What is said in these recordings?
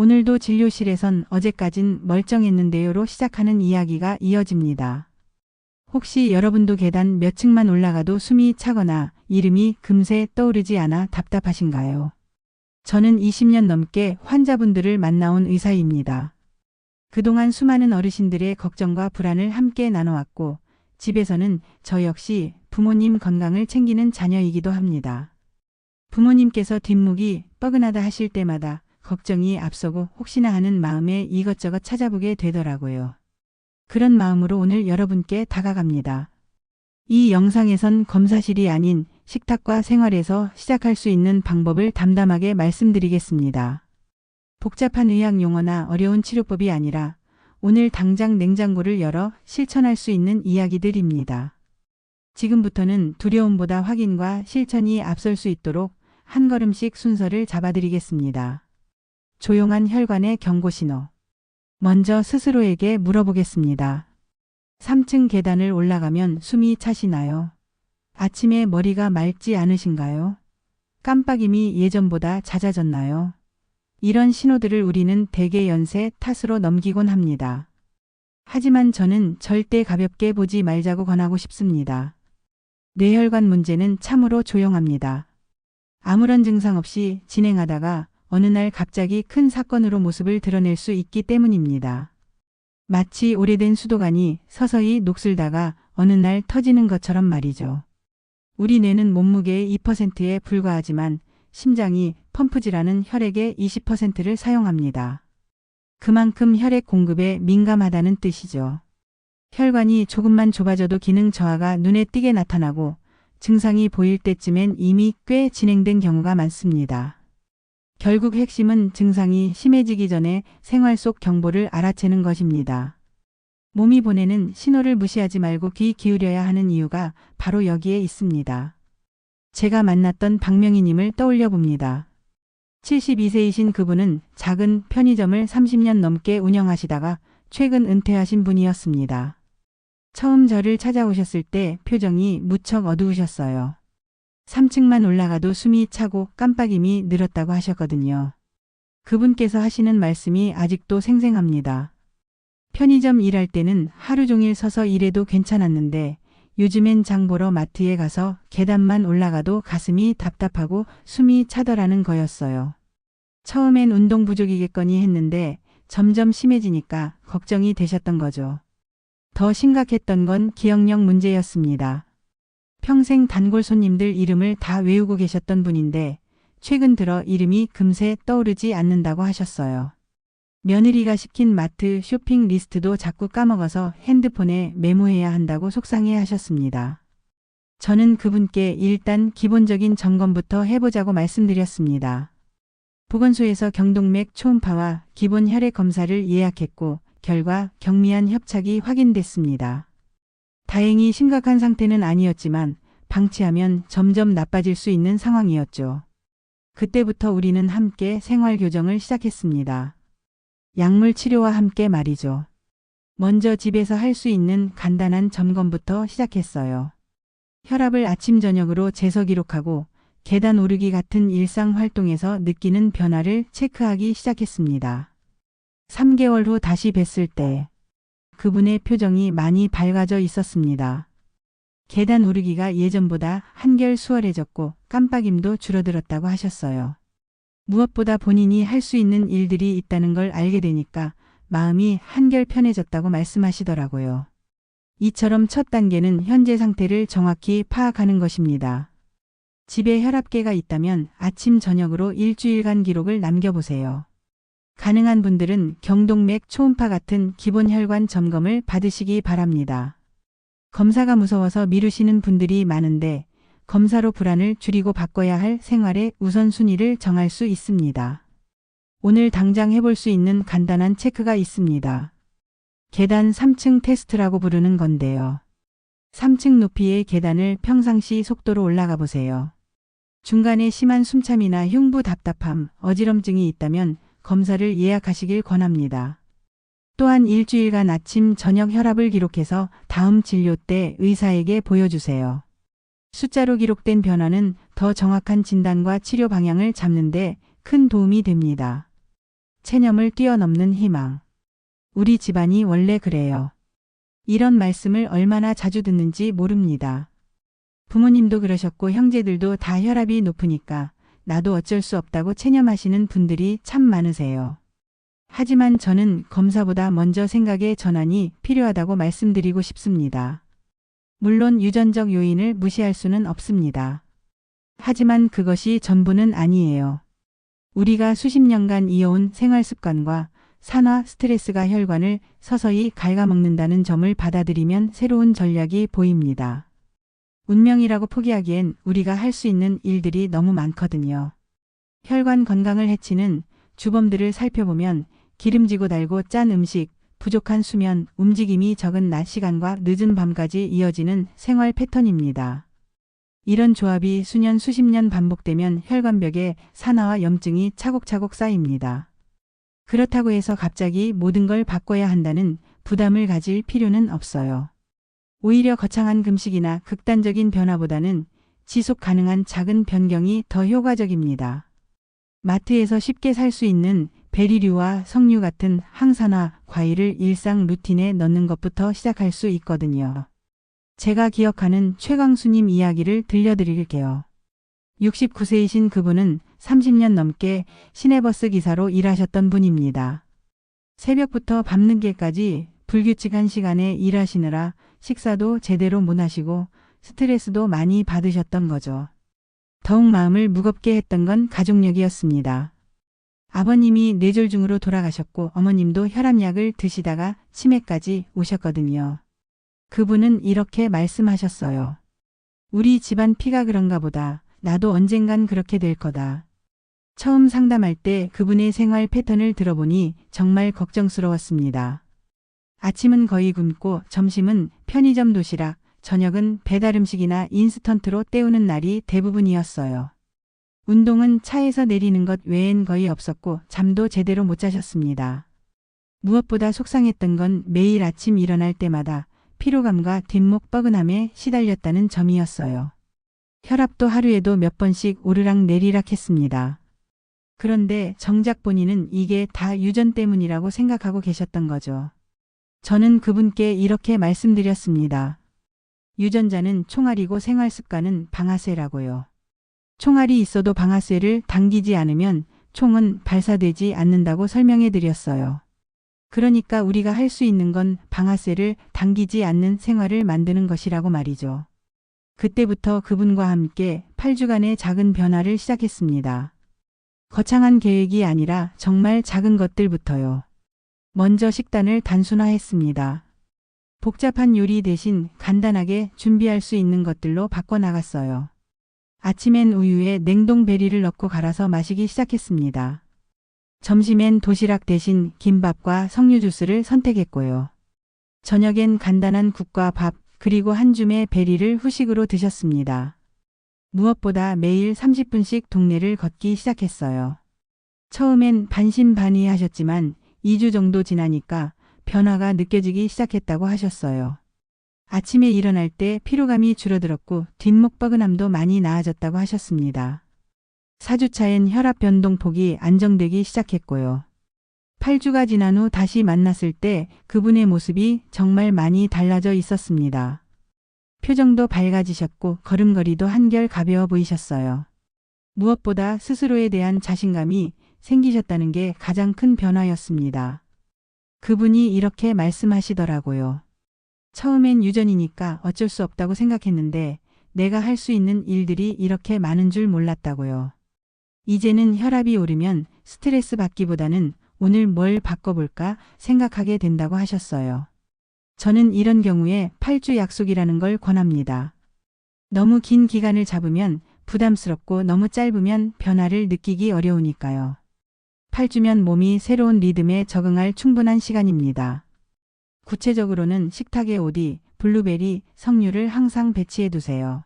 오늘도 진료실에선 어제까진 멀쩡했는데요로 시작하는 이야기가 이어집니다. 혹시 여러분도 계단 몇 층만 올라가도 숨이 차거나 이름이 금세 떠오르지 않아 답답하신가요? 저는 20년 넘게 환자분들을 만나온 의사입니다. 그동안 수많은 어르신들의 걱정과 불안을 함께 나눠왔고, 집에서는 저 역시 부모님 건강을 챙기는 자녀이기도 합니다. 부모님께서 뒷목이 뻐근하다 하실 때마다 걱정이 앞서고 혹시나 하는 마음에 이것저것 찾아보게 되더라고요. 그런 마음으로 오늘 여러분께 다가갑니다. 이 영상에선 검사실이 아닌 식탁과 생활에서 시작할 수 있는 방법을 담담하게 말씀드리겠습니다. 복잡한 의학 용어나 어려운 치료법이 아니라 오늘 당장 냉장고를 열어 실천할 수 있는 이야기들입니다. 지금부터는 두려움보다 확인과 실천이 앞설 수 있도록 한 걸음씩 순서를 잡아드리겠습니다. 조용한 혈관의 경고신호. 먼저 스스로에게 물어보겠습니다. 3층 계단을 올라가면 숨이 차시나요? 아침에 머리가 맑지 않으신가요? 깜빡임이 예전보다 잦아졌나요? 이런 신호들을 우리는 대개 연세 탓으로 넘기곤 합니다. 하지만 저는 절대 가볍게 보지 말자고 권하고 싶습니다. 뇌혈관 문제는 참으로 조용합니다. 아무런 증상 없이 진행하다가 어느 날 갑자기 큰 사건으로 모습을 드러낼 수 있기 때문입니다. 마치 오래된 수도관이 서서히 녹슬다가 어느 날 터지는 것처럼 말이죠. 우리 뇌는 몸무게의 2%에 불과하지만 심장이 펌프질하는 혈액의 20%를 사용합니다. 그만큼 혈액 공급에 민감하다는 뜻이죠. 혈관이 조금만 좁아져도 기능 저하가 눈에 띄게 나타나고 증상이 보일 때쯤엔 이미 꽤 진행된 경우가 많습니다. 결국 핵심은 증상이 심해지기 전에 생활 속 경보를 알아채는 것입니다. 몸이 보내는 신호를 무시하지 말고 귀 기울여야 하는 이유가 바로 여기에 있습니다. 제가 만났던 박명희님을 떠올려 봅니다. 72세이신 그분은 작은 편의점을 30년 넘게 운영하시다가 최근 은퇴하신 분이었습니다. 처음 저를 찾아오셨을 때 표정이 무척 어두우셨어요. 3층만 올라가도 숨이 차고 깜빡임이 늘었다고 하셨거든요. 그분께서 하시는 말씀이 아직도 생생합니다. 편의점 일할 때는 하루 종일 서서 일해도 괜찮았는데 요즘엔 장 보러 마트에 가서 계단만 올라가도 가슴이 답답하고 숨이 차더라는 거였어요. 처음엔 운동 부족이겠거니 했는데 점점 심해지니까 걱정이 되셨던 거죠. 더 심각했던 건 기억력 문제였습니다. 평생 단골 손님들 이름을 다 외우고 계셨던 분인데 최근 들어 이름이 금세 떠오르지 않는다고 하셨어요. 며느리가 시킨 마트 쇼핑 리스트도 자꾸 까먹어서 핸드폰에 메모해야 한다고 속상해 하셨습니다. 저는 그분께 일단 기본적인 점검부터 해보자고 말씀드렸습니다. 보건소에서 경동맥 초음파와 기본 혈액 검사를 예약했고 결과 경미한 협착이 확인됐습니다. 다행히 심각한 상태는 아니었지만 방치하면 점점 나빠질 수 있는 상황이었죠. 그때부터 우리는 함께 생활 교정을 시작했습니다. 약물 치료와 함께 말이죠. 먼저 집에서 할 수 있는 간단한 점검부터 시작했어요. 혈압을 아침 저녁으로 재서 기록하고 계단 오르기 같은 일상 활동에서 느끼는 변화를 체크하기 시작했습니다. 3개월 후 다시 뵀을 때 그분의 표정이 많이 밝아져 있었습니다. 계단 오르기가 예전보다 한결 수월해졌고 깜빡임도 줄어들었다고 하셨어요. 무엇보다 본인이 할 수 있는 일들이 있다는 걸 알게 되니까 마음이 한결 편해졌다고 말씀하시더라고요. 이처럼 첫 단계는 현재 상태를 정확히 파악하는 것입니다. 집에 혈압계가 있다면 아침 저녁으로 일주일간 기록을 남겨보세요. 가능한 분들은 경동맥 초음파 같은 기본 혈관 점검을 받으시기 바랍니다. 검사가 무서워서 미루시는 분들이 많은데 검사로 불안을 줄이고 바꿔야 할 생활의 우선순위를 정할 수 있습니다. 오늘 당장 해볼 수 있는 간단한 체크가 있습니다. 계단 3층 테스트라고 부르는 건데요. 3층 높이의 계단을 평상시 속도로 올라가 보세요. 중간에 심한 숨참이나 흉부 답답함, 어지럼증이 있다면 검사를 예약하시길 권합니다. 또한 일주일간 아침 저녁 혈압을 기록해서 다음 진료 때 의사에게 보여주세요. 숫자로 기록된 변화는 더 정확한 진단과 치료 방향을 잡는 데 큰 도움이 됩니다. 체념을 뛰어넘는 희망. 우리 집안이 원래 그래요. 이런 말씀을 얼마나 자주 듣는지 모릅니다. 부모님도 그러셨고 형제들도 다 혈압이 높으니까 나도 어쩔 수 없다고 체념하시는 분들이 참 많으세요. 하지만 저는 검사보다 먼저 생각의 전환이 필요하다고 말씀드리고 싶습니다. 물론 유전적 요인을 무시할 수는 없습니다. 하지만 그것이 전부는 아니에요. 우리가 수십 년간 이어온 생활 습관과 산화 스트레스가 혈관을 서서히 갉아먹는다는 점을 받아들이면 새로운 전략이 보입니다. 운명이라고 포기하기엔 우리가 할 수 있는 일들이 너무 많거든요. 혈관 건강을 해치는 주범들을 살펴보면 기름지고 달고 짠 음식, 부족한 수면, 움직임이 적은 낮 시간과 늦은 밤까지 이어지는 생활 패턴입니다. 이런 조합이 수년 수십 년 반복되면 혈관벽에 산화와 염증이 차곡차곡 쌓입니다. 그렇다고 해서 갑자기 모든 걸 바꿔야 한다는 부담을 가질 필요는 없어요. 오히려 거창한 금식이나 극단적인 변화보다는 지속 가능한 작은 변경이 더 효과적입니다. 마트에서 쉽게 살 수 있는 베리류와 석류 같은 항산화 과일을 일상 루틴에 넣는 것부터 시작할 수 있거든요. 제가 기억하는 최광수님 이야기를 들려드릴게요. 69세이신 그분은 30년 넘게 시내버스 기사로 일하셨던 분입니다. 새벽부터 밤늦게까지 불규칙한 시간에 일하시느라 식사도 제대로 못 하시고 스트레스도 많이 받으셨던 거죠. 더욱 마음을 무겁게 했던 건 가족력이었습니다. 아버님이 뇌졸중으로 돌아가셨고 어머님도 혈압약을 드시다가 치매까지 오셨거든요. 그분은 이렇게 말씀하셨어요. 우리 집안 피가 그런가 보다. 나도 언젠간 그렇게 될 거다. 처음 상담할 때 그분의 생활 패턴을 들어보니 정말 걱정스러웠습니다. 아침은 거의 굶고 점심은 편의점 도시락, 저녁은 배달 음식이나 인스턴트로 때우는 날이 대부분이었어요. 운동은 차에서 내리는 것 외엔 거의 없었고 잠도 제대로 못 자셨습니다. 무엇보다 속상했던 건 매일 아침 일어날 때마다 피로감과 뒷목 뻐근함에 시달렸다는 점이었어요. 혈압도 하루에도 몇 번씩 오르락 내리락 했습니다. 그런데 정작 본인은 이게 다 유전 때문이라고 생각하고 계셨던 거죠. 저는 그분께 이렇게 말씀드렸습니다. 유전자는 총알이고 생활 습관은 방아쇠라고요. 총알이 있어도 방아쇠를 당기지 않으면 총은 발사되지 않는다고 설명해 드렸어요. 그러니까 우리가 할 수 있는 건 방아쇠를 당기지 않는 생활을 만드는 것이라고 말이죠. 그때부터 그분과 함께 8주간의 작은 변화를 시작했습니다. 거창한 계획이 아니라 정말 작은 것들부터요. 먼저 식단을 단순화했습니다. 복잡한 요리 대신 간단하게 준비할 수 있는 것들로 바꿔나갔어요. 아침엔 우유에 냉동 베리를 넣고 갈아서 마시기 시작했습니다. 점심엔 도시락 대신 김밥과 석류 주스를 선택했고요. 저녁엔 간단한 국과 밥 그리고 한 줌의 베리를 후식으로 드셨습니다. 무엇보다 매일 30분씩 동네를 걷기 시작했어요. 처음엔 반신반의하셨지만 2주 정도 지나니까 변화가 느껴지기 시작했다고 하셨어요. 아침에 일어날 때 피로감이 줄어들었고 뒷목 뻐근함도 많이 나아졌다고 하셨습니다. 4주차엔 혈압 변동폭이 안정되기 시작했고요. 8주가 지난 후 다시 만났을 때 그분의 모습이 정말 많이 달라져 있었습니다. 표정도 밝아지셨고 걸음걸이도 한결 가벼워 보이셨어요. 무엇보다 스스로에 대한 자신감이 생기셨다는 게 가장 큰 변화였습니다. 그분이 이렇게 말씀하시더라고요. 처음엔 유전이니까 어쩔 수 없다고 생각했는데 내가 할 수 있는 일들이 이렇게 많은 줄 몰랐다고요. 이제는 혈압이 오르면 스트레스 받기보다는 오늘 뭘 바꿔볼까 생각하게 된다고 하셨어요. 저는 이런 경우에 8주 약속이라는 걸 권합니다. 너무 긴 기간을 잡으면 부담스럽고 너무 짧으면 변화를 느끼기 어려우니까요. 8주면 몸이 새로운 리듬에 적응할 충분한 시간입니다. 구체적으로는 식탁에 오디, 블루베리, 석류를 항상 배치해 두세요.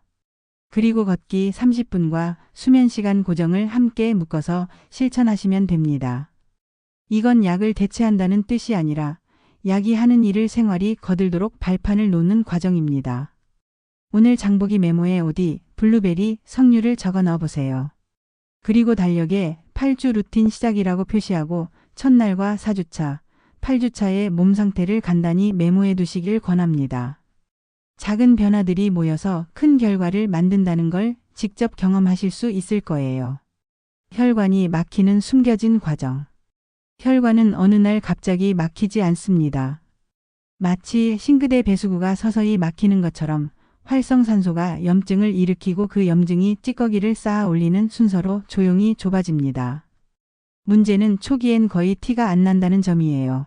그리고 걷기 30분과 수면 시간 고정을 함께 묶어서 실천하시면 됩니다. 이건 약을 대체한다는 뜻이 아니라 약이 하는 일을 생활이 거들도록 발판을 놓는 과정입니다. 오늘 장보기 메모에 오디, 블루베리, 석류를 적어 넣어 보세요. 그리고 달력에 8주 루틴 시작이라고 표시하고 첫날과 4주차, 8주차의 몸 상태를 간단히 메모해 두시길 권합니다. 작은 변화들이 모여서 큰 결과를 만든다는 걸 직접 경험하실 수 있을 거예요. 혈관이 막히는 숨겨진 과정. 혈관은 어느 날 갑자기 막히지 않습니다. 마치 싱크대 배수구가 서서히 막히는 것처럼 활성산소가 염증을 일으키고 그 염증이 찌꺼기를 쌓아 올리는 순서로 조용히 좁아집니다. 문제는 초기엔 거의 티가 안 난다는 점이에요.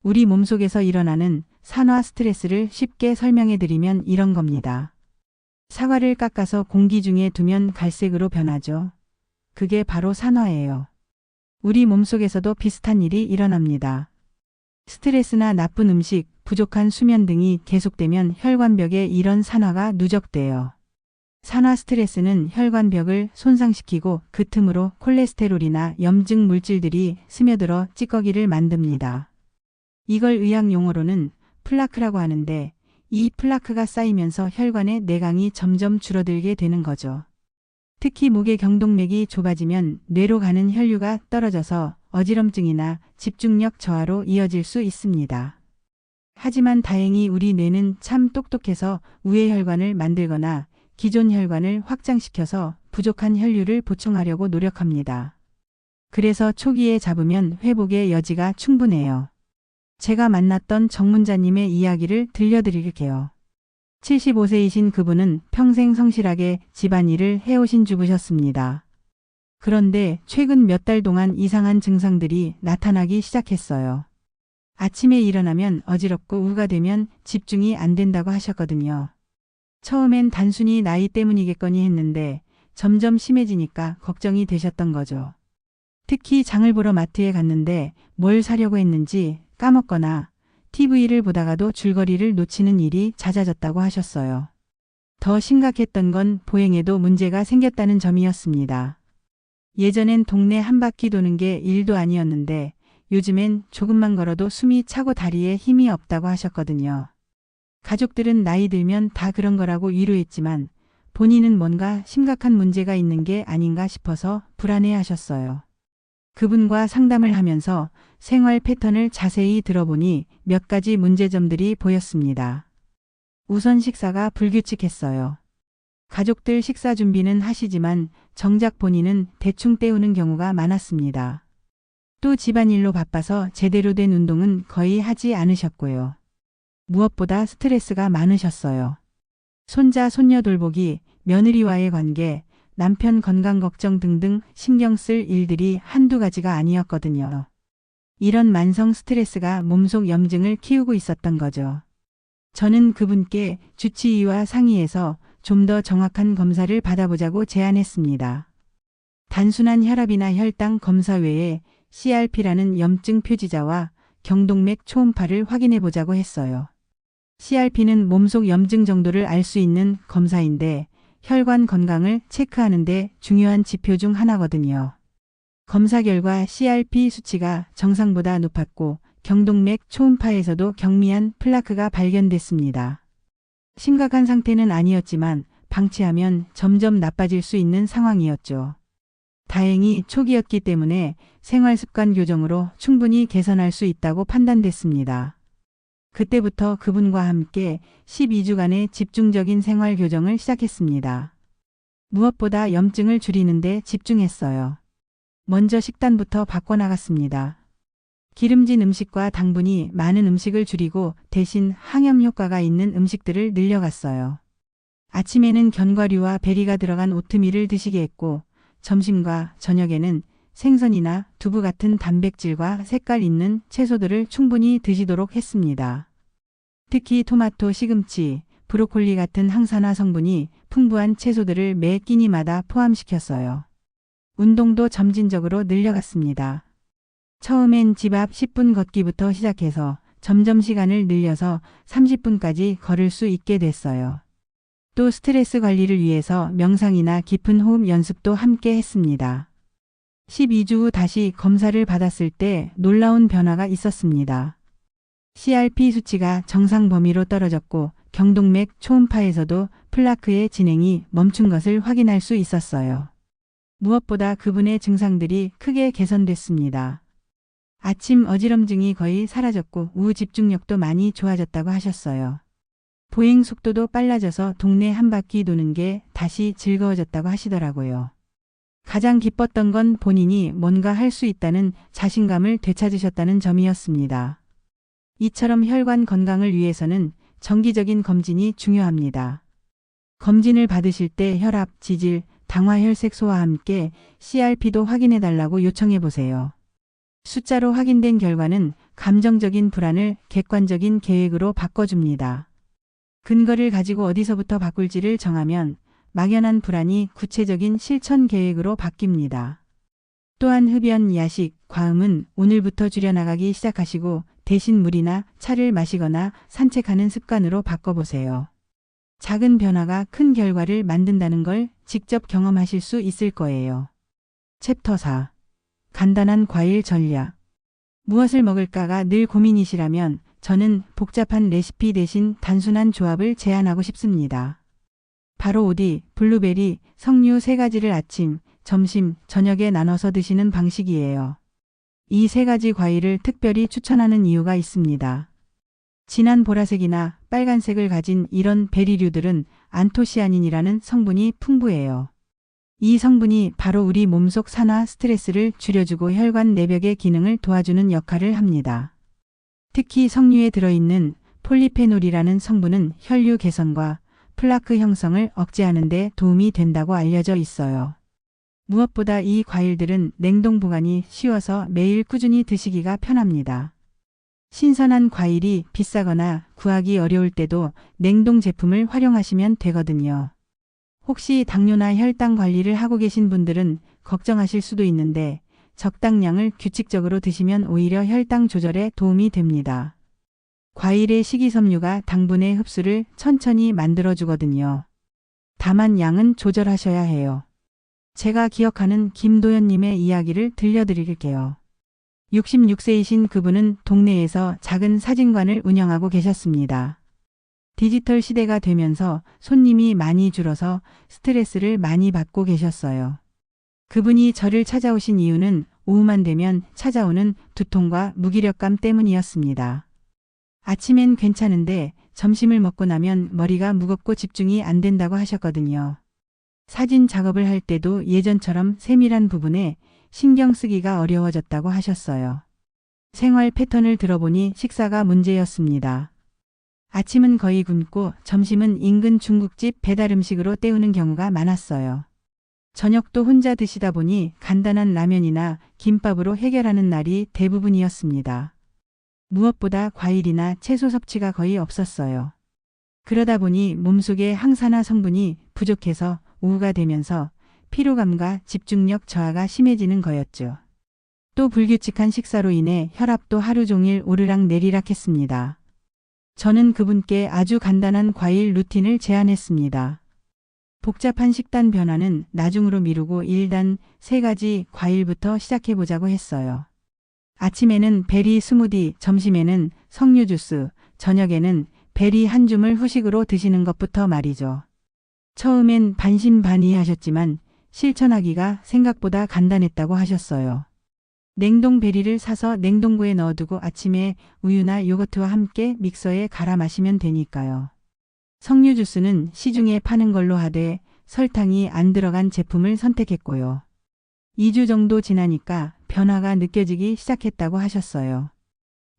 우리 몸속에서 일어나는 산화 스트레스를 쉽게 설명해 드리면 이런 겁니다. 사과를 깎아서 공기 중에 두면 갈색으로 변하죠. 그게 바로 산화예요. 우리 몸속에서도 비슷한 일이 일어납니다. 스트레스나 나쁜 음식, 부족한 수면 등이 계속되면 혈관벽에 이런 산화가 누적돼요. 산화 스트레스는 혈관벽을 손상시키고 그 틈으로 콜레스테롤이나 염증 물질들이 스며들어 찌꺼기를 만듭니다. 이걸 의학 용어로는 플라크라고 하는데 이 플라크가 쌓이면서 혈관의 내강이 점점 줄어들게 되는 거죠. 특히 목의 경동맥이 좁아지면 뇌로 가는 혈류가 떨어져서 어지럼증이나 집중력 저하로 이어질 수 있습니다. 하지만 다행히 우리 뇌는 참 똑똑해서 우회 혈관을 만들거나 기존 혈관을 확장시켜서 부족한 혈류를 보충하려고 노력합니다. 그래서 초기에 잡으면 회복의 여지가 충분해요. 제가 만났던 정문자님의 이야기를 들려드릴게요. 75세이신 그분은 평생 성실하게 집안일을 해오신 주부셨습니다. 그런데 최근 몇 달 동안 이상한 증상들이 나타나기 시작했어요. 아침에 일어나면 어지럽고 오후가 되면 집중이 안 된다고 하셨거든요. 처음엔 단순히 나이 때문이겠거니 했는데 점점 심해지니까 걱정이 되셨던 거죠. 특히 장을 보러 마트에 갔는데 뭘 사려고 했는지 까먹거나 TV를 보다가도 줄거리를 놓치는 일이 잦아졌다고 하셨어요. 더 심각했던 건 보행에도 문제가 생겼다는 점이었습니다. 예전엔 동네 한 바퀴 도는 게 일도 아니었는데 요즘엔 조금만 걸어도 숨이 차고 다리에 힘이 없다고 하셨거든요. 가족들은 나이 들면 다 그런 거라고 위로했지만 본인은 뭔가 심각한 문제가 있는 게 아닌가 싶어서 불안해하셨어요. 그분과 상담을 하면서 생활 패턴을 자세히 들어보니 몇 가지 문제점들이 보였습니다. 우선 식사가 불규칙했어요. 가족들 식사 준비는 하시지만 정작 본인은 대충 때우는 경우가 많았습니다. 또 집안일로 바빠서 제대로 된 운동은 거의 하지 않으셨고요. 무엇보다 스트레스가 많으셨어요. 손자, 손녀 돌보기, 며느리와의 관계, 남편 건강 걱정 등등 신경 쓸 일들이 한두 가지가 아니었거든요. 이런 만성 스트레스가 몸속 염증을 키우고 있었던 거죠. 저는 그분께 주치의와 상의해서 좀 더 정확한 검사를 받아보자고 제안했습니다. 단순한 혈압이나 혈당 검사 외에 CRP라는 염증 표지자와 경동맥 초음파를 확인해 보자고 했어요. CRP는 몸속 염증 정도를 알 수 있는 검사인데 혈관 건강을 체크하는 데 중요한 지표 중 하나거든요. 검사 결과 CRP 수치가 정상보다 높았고 경동맥 초음파에서도 경미한 플라크가 발견됐습니다. 심각한 상태는 아니었지만 방치하면 점점 나빠질 수 있는 상황이었죠. 다행히 초기였기 때문에 생활습관 교정으로 충분히 개선할 수 있다고 판단됐습니다. 그때부터 그분과 함께 12주간의 집중적인 생활 교정을 시작했습니다. 무엇보다 염증을 줄이는 데 집중했어요. 먼저 식단부터 바꿔나갔습니다. 기름진 음식과 당분이 많은 음식을 줄이고 대신 항염 효과가 있는 음식들을 늘려갔어요. 아침에는 견과류와 베리가 들어간 오트밀을 드시게 했고 점심과 저녁에는 생선이나 두부 같은 단백질과 색깔 있는 채소들을 충분히 드시도록 했습니다. 특히 토마토, 시금치, 브로콜리 같은 항산화 성분이 풍부한 채소들을 매 끼니마다 포함시켰어요. 운동도 점진적으로 늘려갔습니다. 처음엔 집 앞 10분 걷기부터 시작해서 점점 시간을 늘려서 30분까지 걸을 수 있게 됐어요. 또 스트레스 관리를 위해서 명상이나 깊은 호흡 연습도 함께 했습니다. 12주 후 다시 검사를 받았을 때 놀라운 변화가 있었습니다. CRP 수치가 정상 범위로 떨어졌고 경동맥 초음파에서도 플라크의 진행이 멈춘 것을 확인할 수 있었어요. 무엇보다 그분의 증상들이 크게 개선됐습니다. 아침 어지럼증이 거의 사라졌고 오후 집중력도 많이 좋아졌다고 하셨어요. 보행 속도도 빨라져서 동네 한 바퀴 도는 게 다시 즐거워졌다고 하시더라고요. 가장 기뻤던 건 본인이 뭔가 할 수 있다는 자신감을 되찾으셨다는 점이었습니다. 이처럼 혈관 건강을 위해서는 정기적인 검진이 중요합니다. 검진을 받으실 때 혈압, 지질, 당화혈색소와 함께 CRP도 확인해 달라고 요청해 보세요. 숫자로 확인된 결과는 감정적인 불안을 객관적인 계획으로 바꿔줍니다. 근거를 가지고 어디서부터 바꿀지를 정하면 막연한 불안이 구체적인 실천 계획으로 바뀝니다. 또한 흡연, 야식, 과음은 오늘부터 줄여나가기 시작하시고 대신 물이나 차를 마시거나 산책하는 습관으로 바꿔보세요. 작은 변화가 큰 결과를 만든다는 걸 직접 경험하실 수 있을 거예요. 챕터 4. 간단한 과일 전략. 무엇을 먹을까가 늘 고민이시라면 저는 복잡한 레시피 대신 단순한 조합을 제안하고 싶습니다. 바로 오디, 블루베리, 석류 3가지를 아침, 점심, 저녁에 나눠서 드시는 방식이에요. 이 3가지 과일을 특별히 추천하는 이유가 있습니다. 진한 보라색이나 빨간색을 가진 이런 베리류들은 안토시아닌이라는 성분이 풍부해요. 이 성분이 바로 우리 몸속 산화 스트레스를 줄여주고 혈관 내벽의 기능을 도와주는 역할을 합니다. 특히 석류에 들어있는 폴리페놀이라는 성분은 혈류 개선과 플라크 형성을 억제하는 데 도움이 된다고 알려져 있어요. 무엇보다 이 과일들은 냉동 보관이 쉬워서 매일 꾸준히 드시기가 편합니다. 신선한 과일이 비싸거나 구하기 어려울 때도 냉동 제품을 활용하시면 되거든요. 혹시 당뇨나 혈당 관리를 하고 계신 분들은 걱정하실 수도 있는데 적당량을 규칙적으로 드시면 오히려 혈당 조절에 도움이 됩니다. 과일의 식이섬유가 당분의 흡수를 천천히 만들어주거든요. 다만 양은 조절하셔야 해요. 제가 기억하는 김도연님의 이야기를 들려드릴게요. 66세이신 그분은 동네에서 작은 사진관을 운영하고 계셨습니다. 디지털 시대가 되면서 손님이 많이 줄어서 스트레스를 많이 받고 계셨어요. 그분이 저를 찾아오신 이유는 오후만 되면 찾아오는 두통과 무기력감 때문이었습니다. 아침엔 괜찮은데 점심을 먹고 나면 머리가 무겁고 집중이 안 된다고 하셨거든요. 사진 작업을 할 때도 예전처럼 세밀한 부분에 신경 쓰기가 어려워졌다고 하셨어요. 생활 패턴을 들어보니 식사가 문제였습니다. 아침은 거의 굶고 점심은 인근 중국집 배달 음식으로 때우는 경우가 많았어요. 저녁도 혼자 드시다 보니 간단한 라면이나 김밥으로 해결하는 날이 대부분이었습니다. 무엇보다 과일이나 채소 섭취가 거의 없었어요. 그러다 보니 몸속에 항산화 성분이 부족해서 오후가 되면서 피로감과 집중력 저하가 심해지는 거였죠. 또 불규칙한 식사로 인해 혈압도 하루 종일 오르락내리락 했습니다. 저는 그분께 아주 간단한 과일 루틴을 제안했습니다. 복잡한 식단 변화는 나중으로 미루고 일단 3가지 과일부터 시작해보자고 했어요. 아침에는 베리 스무디, 점심에는 석류 주스, 저녁에는 베리 한 줌을 후식으로 드시는 것부터 말이죠. 처음엔 반신반의하셨지만 실천하기가 생각보다 간단했다고 하셨어요. 냉동 베리를 사서 냉동고에 넣어두고 아침에 우유나 요거트와 함께 믹서에 갈아 마시면 되니까요. 석류 주스는 시중에 파는 걸로 하되 설탕이 안 들어간 제품을 선택했고요. 2주 정도 지나니까 변화가 느껴지기 시작했다고 하셨어요.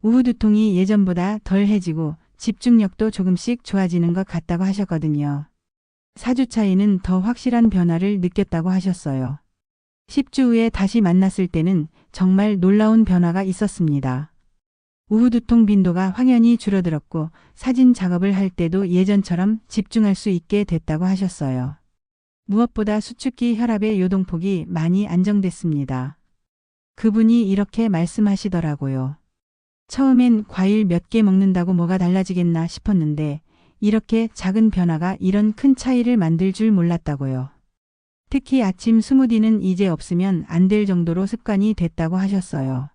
오후 두통이 예전보다 덜해지고 집중력도 조금씩 좋아지는 것 같다고 하셨거든요. 4주 차이는 더 확실한 변화를 느꼈다고 하셨어요. 10주 후에 다시 만났을 때는 정말 놀라운 변화가 있었습니다. 오후 두통 빈도가 확연히 줄어들었고 사진 작업을 할 때도 예전처럼 집중할 수 있게 됐다고 하셨어요. 무엇보다 수축기 혈압의 요동폭이 많이 안정됐습니다. 그분이 이렇게 말씀하시더라고요. 처음엔 과일 몇 개 먹는다고 뭐가 달라지겠나 싶었는데 이렇게 작은 변화가 이런 큰 차이를 만들 줄 몰랐다고요. 특히 아침 스무디는 이제 없으면 안 될 정도로 습관이 됐다고 하셨어요.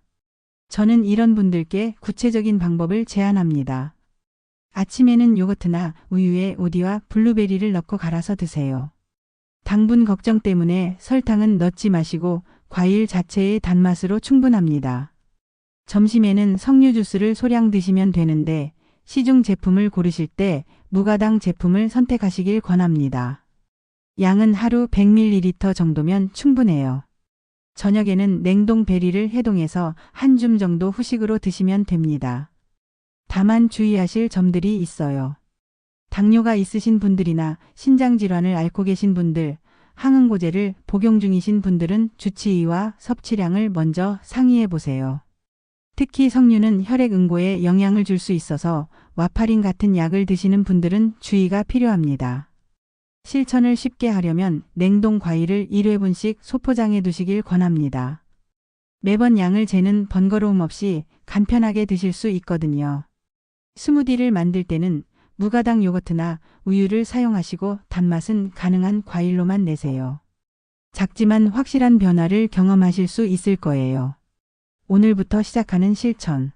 저는 이런 분들께 구체적인 방법을 제안합니다. 아침에는 요거트나 우유에 오디와 블루베리를 넣고 갈아서 드세요. 당분 걱정 때문에 설탕은 넣지 마시고 과일 자체의 단맛으로 충분합니다. 점심에는 석류 주스를 소량 드시면 되는데 시중 제품을 고르실 때 무가당 제품을 선택하시길 권합니다. 양은 하루 100ml 정도면 충분해요. 저녁에는 냉동 베리를 해동해서 한 줌 정도 후식으로 드시면 됩니다. 다만 주의하실 점들이 있어요. 당뇨가 있으신 분들이나 신장질환을 앓고 계신 분들, 항응고제를 복용 중이신 분들은 주치의와 섭취량을 먼저 상의해 보세요. 특히 석류는 혈액 응고에 영향을 줄 수 있어서 와파린 같은 약을 드시는 분들은 주의가 필요합니다. 실천을 쉽게 하려면 냉동 과일을 1회분씩 소포장해 두시길 권합니다. 매번 양을 재는 번거로움 없이 간편하게 드실 수 있거든요. 스무디를 만들 때는 무가당 요거트나 우유를 사용하시고 단맛은 가능한 과일로만 내세요. 작지만 확실한 변화를 경험하실 수 있을 거예요. 오늘부터 시작하는 실천.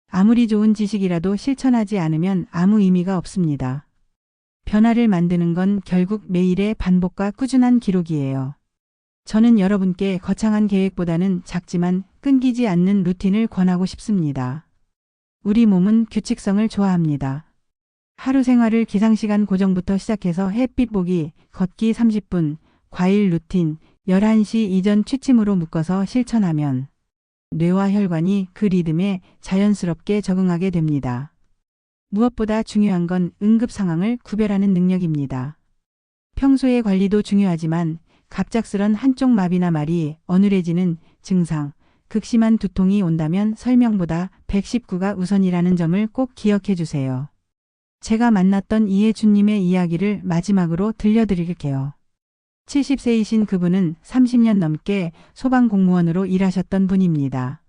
아무리 좋은 지식이라도 실천하지 않으면 아무 의미가 없습니다. 변화를 만드는 건 결국 매일의 반복과 꾸준한 기록이에요. 저는 여러분께 거창한 계획보다는 작지만 끊기지 않는 루틴을 권하고 싶습니다. 우리 몸은 규칙성을 좋아합니다. 하루 생활을 기상시간 고정부터 시작해서 햇빛 보기, 걷기 30분, 과일 루틴, 11시 이전 취침으로 묶어서 실천하면 뇌와 혈관이 그 리듬에 자연스럽게 적응하게 됩니다. 무엇보다 중요한 건 응급 상황을 구별하는 능력입니다. 평소의 관리도 중요하지만 갑작스런 한쪽 마비나 말이 어눌해지는 증상, 극심한 두통이 온다면 설명보다 119가 우선이라는 점을 꼭 기억해 주세요. 제가 만났던 이혜준님의 이야기를 마지막으로 들려드릴게요. 70세이신 그분은 30년 넘게 소방공무원으로 일하셨던 분입니다.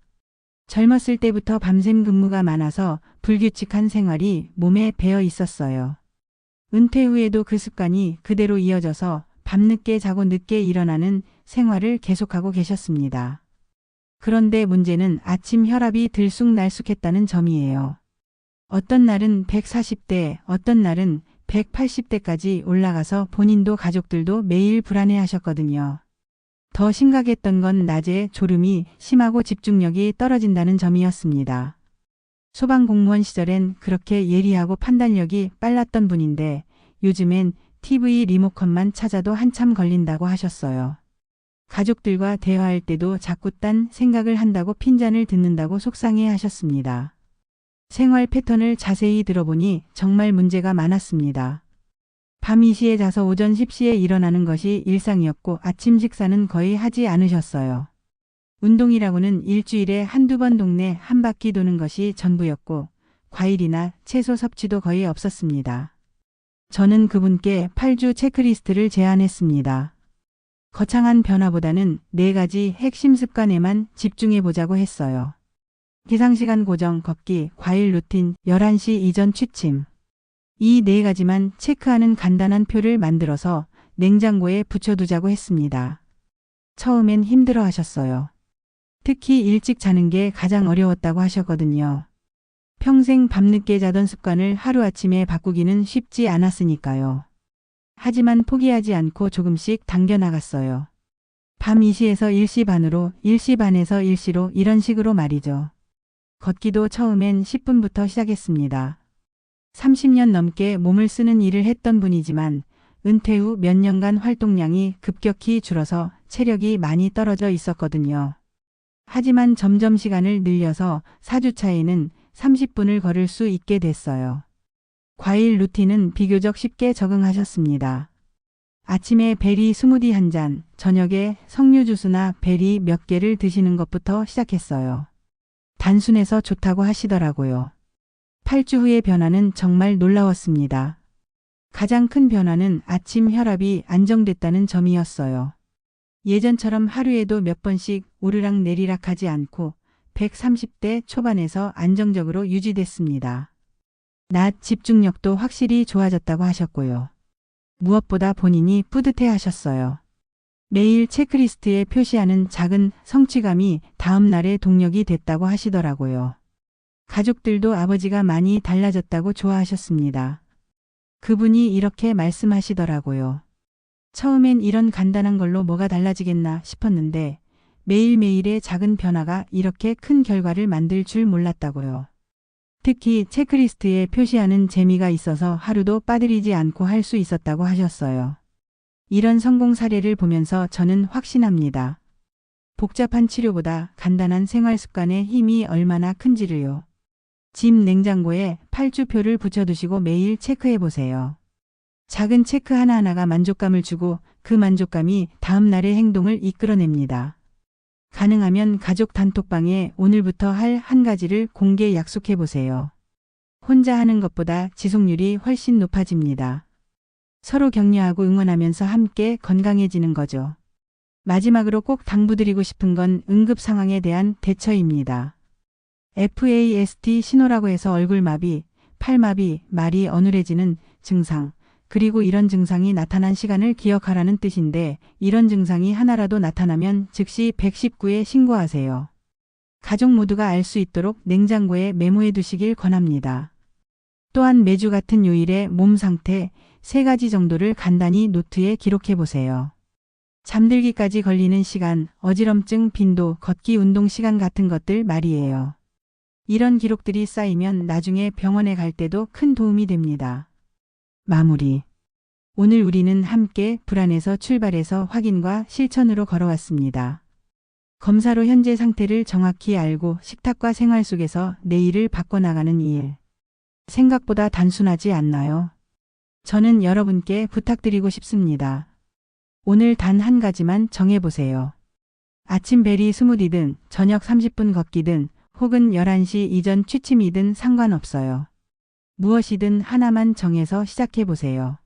젊었을 때부터 밤샘 근무가 많아서 불규칙한 생활이 몸에 배어 있었어요. 은퇴 후에도 그 습관이 그대로 이어져서 밤늦게 자고 늦게 일어나는 생활을 계속하고 계셨습니다. 그런데 문제는 아침 혈압이 들쑥날쑥했다는 점이에요. 어떤 날은 140대, 어떤 날은 180대까지 올라가서 본인도 가족들도 매일 불안해하셨거든요. 더 심각했던 건 낮에 졸음이 심하고 집중력이 떨어진다는 점이었습니다. 소방공무원 시절엔 그렇게 예리하고 판단력이 빨랐던 분인데 요즘엔 TV 리모컨만 찾아도 한참 걸린다고 하셨어요. 가족들과 대화할 때도 자꾸 딴 생각을 한다고 핀잔을 듣는다고 속상해 하셨습니다. 생활 패턴을 자세히 들어보니 정말 문제가 많았습니다. 밤 2시에 자서 오전 10시에 일어나는 것이 일상이었고 아침 식사는 거의 하지 않으셨어요. 운동이라고는 일주일에 한두 번 동네 한 바퀴 도는 것이 전부였고 과일이나 채소 섭취도 거의 없었습니다. 저는 그분께 8주 체크리스트를 제안했습니다. 거창한 변화보다는 4가지 핵심 습관에만 집중해 보자고 했어요. 기상시간 고정, 걷기, 과일 루틴, 11시 이전 취침. 이 4가지만 체크하는 간단한 표를 만들어서 냉장고에 붙여두자고 했습니다. 처음엔 힘들어 하셨어요. 특히 일찍 자는 게 가장 어려웠다고 하셨거든요. 평생 밤늦게 자던 습관을 하루아침에 바꾸기는 쉽지 않았으니까요. 하지만 포기하지 않고 조금씩 당겨나갔어요. 밤 2시에서 1시 반으로, 1시 반에서 1시로 이런 식으로 말이죠. 걷기도 처음엔 10분부터 시작했습니다. 30년 넘게 몸을 쓰는 일을 했던 분이지만 은퇴 후 몇 년간 활동량이 급격히 줄어서 체력이 많이 떨어져 있었거든요. 하지만 점점 시간을 늘려서 4주차에는 30분을 걸을 수 있게 됐어요. 과일 루틴은 비교적 쉽게 적응하셨습니다. 아침에 베리 스무디 한 잔, 저녁에 석류 주스나 베리 몇 개를 드시는 것부터 시작했어요. 단순해서 좋다고 하시더라고요. 8주 후의 변화는 정말 놀라웠습니다. 가장 큰 변화는 아침 혈압이 안정됐다는 점이었어요. 예전처럼 하루에도 몇 번씩 오르락 내리락 하지 않고 130대 초반에서 안정적으로 유지됐습니다. 낮 집중력도 확실히 좋아졌다고 하셨고요. 무엇보다 본인이 뿌듯해 하셨어요. 매일 체크리스트에 표시하는 작은 성취감이 다음 날의 동력이 됐다고 하시더라고요. 가족들도 아버지가 많이 달라졌다고 좋아하셨습니다. 그분이 이렇게 말씀하시더라고요. 처음엔 이런 간단한 걸로 뭐가 달라지겠나 싶었는데 매일매일의 작은 변화가 이렇게 큰 결과를 만들 줄 몰랐다고요. 특히 체크리스트에 표시하는 재미가 있어서 하루도 빠뜨리지 않고 할 수 있었다고 하셨어요. 이런 성공 사례를 보면서 저는 확신합니다. 복잡한 치료보다 간단한 생활 습관의 힘이 얼마나 큰지를요. 집 냉장고에 팔주표를 붙여두시고 매일 체크해 보세요. 작은 체크 하나하나가 만족감을 주고 그 만족감이 다음 날의 행동을 이끌어냅니다. 가능하면 가족 단톡방에 오늘부터 할 한 가지를 공개 약속해 보세요. 혼자 하는 것보다 지속률이 훨씬 높아집니다. 서로 격려하고 응원하면서 함께 건강해지는 거죠. 마지막으로 꼭 당부드리고 싶은 건 응급 상황에 대한 대처입니다. FAST 신호라고 해서 얼굴마비, 팔마비, 말이 어눌해지는 증상, 그리고 이런 증상이 나타난 시간을 기억하라는 뜻인데 이런 증상이 하나라도 나타나면 즉시 119에 신고하세요. 가족 모두가 알 수 있도록 냉장고에 메모해 두시길 권합니다. 또한 매주 같은 요일에 몸 상태 3가지 정도를 간단히 노트에 기록해 보세요. 잠들기까지 걸리는 시간, 어지럼증 빈도, 걷기 운동 시간 같은 것들 말이에요. 이런 기록들이 쌓이면 나중에 병원에 갈 때도 큰 도움이 됩니다. 마무리. 오늘 우리는 함께 불안에서 출발해서 확인과 실천으로 걸어왔습니다. 검사로 현재 상태를 정확히 알고 식탁과 생활 속에서 내일을 바꿔나가는 일. 생각보다 단순하지 않나요? 저는 여러분께 부탁드리고 싶습니다. 오늘 단 한 가지만 정해보세요. 아침 베리 스무디든 저녁 30분 걷기든 혹은 11시 이전 취침이든 상관없어요. 무엇이든 하나만 정해서 시작해보세요.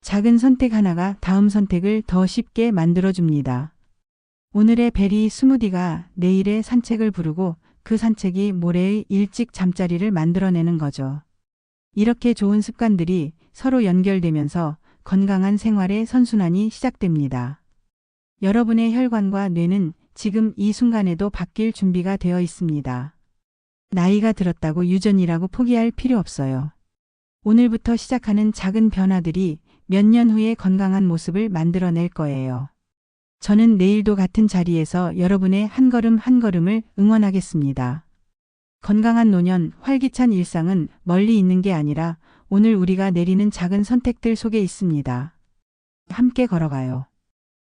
작은 선택 하나가 다음 선택을 더 쉽게 만들어줍니다. 오늘의 베리 스무디가 내일의 산책을 부르고 그 산책이 모레의 일찍 잠자리를 만들어내는 거죠. 이렇게 좋은 습관들이 서로 연결되면서 건강한 생활의 선순환이 시작됩니다. 여러분의 혈관과 뇌는 지금 이 순간에도 바뀔 준비가 되어 있습니다. 나이가 들었다고 유전이라고 포기할 필요 없어요. 오늘부터 시작하는 작은 변화들이 몇 년 후에 건강한 모습을 만들어낼 거예요. 저는 내일도 같은 자리에서 여러분의 한 걸음 한 걸음을 응원하겠습니다. 건강한 노년, 활기찬 일상은 멀리 있는 게 아니라 오늘 우리가 내리는 작은 선택들 속에 있습니다. 함께 걸어가요.